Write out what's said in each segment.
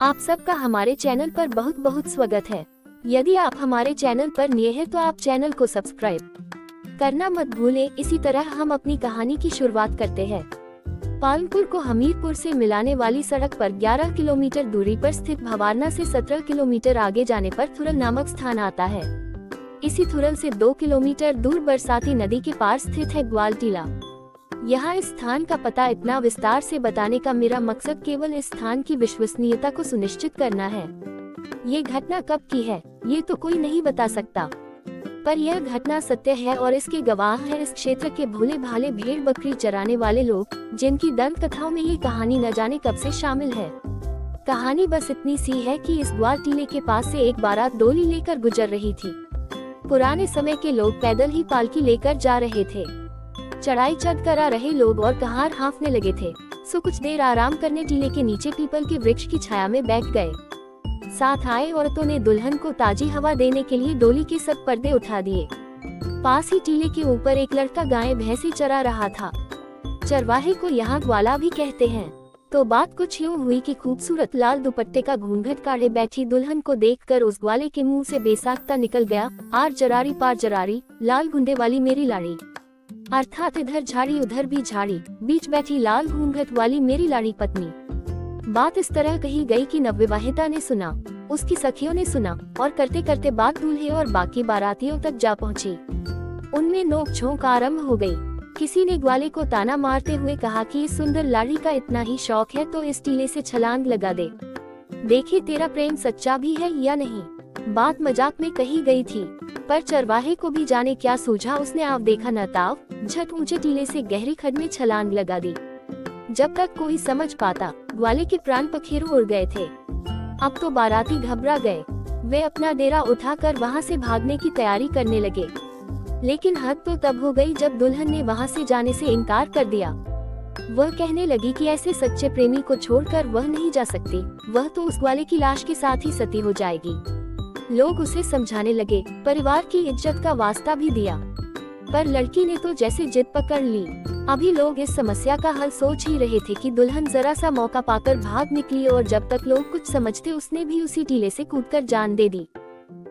आप सबका हमारे चैनल पर बहुत बहुत स्वागत है। यदि आप हमारे चैनल पर नए हैं तो आप चैनल को सब्सक्राइब करना मत भूलें। इसी तरह हम अपनी कहानी की शुरुआत करते हैं। पालनपुर को हमीरपुर से मिलाने वाली सड़क पर 11 किलोमीटर दूरी पर स्थित भवारना से 17 किलोमीटर आगे जाने पर थुरल नामक स्थान आता है। इसी थुरल से 2 किलोमीटर दूर बरसाती नदी के पार स्थित है ग्वाल टीला। यहाँ इस स्थान का पता इतना विस्तार से बताने का मेरा मकसद केवल इस स्थान की विश्वसनीयता को सुनिश्चित करना है। ये घटना कब की है ये तो कोई नहीं बता सकता, पर यह घटना सत्य है और इसके गवाह हैं इस क्षेत्र के भोले भाले भेड़ बकरी चराने वाले लोग, जिनकी दंत कथाओं में ये कहानी न जाने कब से शामिल है। कहानी बस इतनी सी है कि इस ग्वाल टीले के पास से एक बारात डोली लेकर गुजर रही थी। पुराने समय के लोग पैदल ही पालकी लेकर जा रहे थे। चढ़ाई चढ़ कर आ रहे लोग और कहार हाँफने लगे थे। सो कुछ देर आराम करने टीले के नीचे पीपल के वृक्ष की छाया में बैठ गए। साथ आए औरतों ने दुल्हन को ताजी हवा देने के लिए डोली के सब पर्दे उठा दिए। पास ही टीले के ऊपर एक लड़का गाय भैंसी चरा रहा था। चरवाहे को यहाँ ग्वाला भी कहते हैं। तो बात कुछ यूँ हुई कि खूबसूरत लाल दुपट्टे का घूंघट काढ़े बैठी दुल्हन को देखकर उस ग्वाले के मुंह से बेसाख्ता निकल गया, आर जरारी पार जरारी, लाल गुंडे वाली मेरी लाड़ी। अर्थात इधर झाड़ी उधर भी झाड़ी, बीच बैठी लाल घूंघट वाली मेरी लाड़ी पत्नी। बात इस तरह कही गई कि नवविवाहिता ने सुना, उसकी सखियों ने सुना और करते करते बात दूल्हे और बाकी बारातियों तक जा पहुंची। उनमें नोक झोंक आरंभ हो गई। किसी ने ग्वाले को ताना मारते हुए कहा कि इस सुंदर लाड़ी का इतना ही शौक है तो इस टीले से छलांग लगा दे, देखे तेरा प्रेम सच्चा भी है या नहीं। बात मजाक में कही गई थी, पर चरवाहे को भी जाने क्या सूझा। उसने आप देखा न ताव, झट ऊंचे टीले से गहरी खड्ड में छलांग लगा दी। जब तक कोई समझ पाता, ग्वाले के प्राण पखेरु उड़ गए थे। अब तो बाराती घबरा गए। वे अपना डेरा उठाकर वहां से भागने की तैयारी करने लगे। लेकिन हद तो तब हो गई जब दुल्हन ने वहां से जाने से इनकार कर दिया। वह कहने लगी कि ऐसे सच्चे प्रेमी को छोड़कर वह नहीं जा सकती, वह तो उस ग्वाले की लाश के साथ ही सती हो जाएगी। लोग उसे समझाने लगे, परिवार की इज्जत का वास्ता भी दिया, पर लड़की ने तो जैसे जिद पकड़ ली। अभी लोग इस समस्या का हल सोच ही रहे थे कि दुल्हन जरा सा मौका पाकर भाग निकली और जब तक लोग कुछ समझते उसने भी उसी टीले से कूदकर जान दे दी।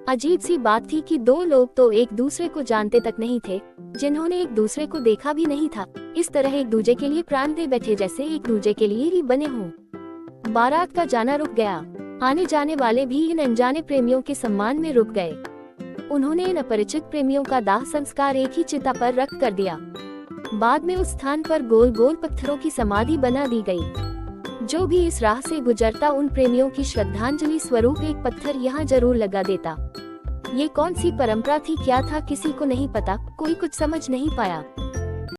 अजीब सी बात थी कि दो लोग तो एक दूसरे को जानते तक नहीं थे, जिन्होंने एक दूसरे को देखा भी नहीं था, इस तरह एक दूसरे के लिए प्राण दे बैठे जैसे एक दूसरे के लिए ही बने हों। बारात का जाना रुक गया। आने जाने वाले भी इन अनजाने प्रेमियों के सम्मान में रुक गए। उन्होंने इन अपरिचित प्रेमियों का दाह संस्कार एक ही चिता पर रख कर दिया। बाद में उस स्थान पर गोल गोल पत्थरों की समाधि बना दी गई। जो भी इस राह से गुजरता उन प्रेमियों की श्रद्धांजलि स्वरूप एक पत्थर यहाँ जरूर लगा देता। ये कौन सी परंपरा थी, क्या था, किसी को नहीं पता, कोई कुछ समझ नहीं पाया।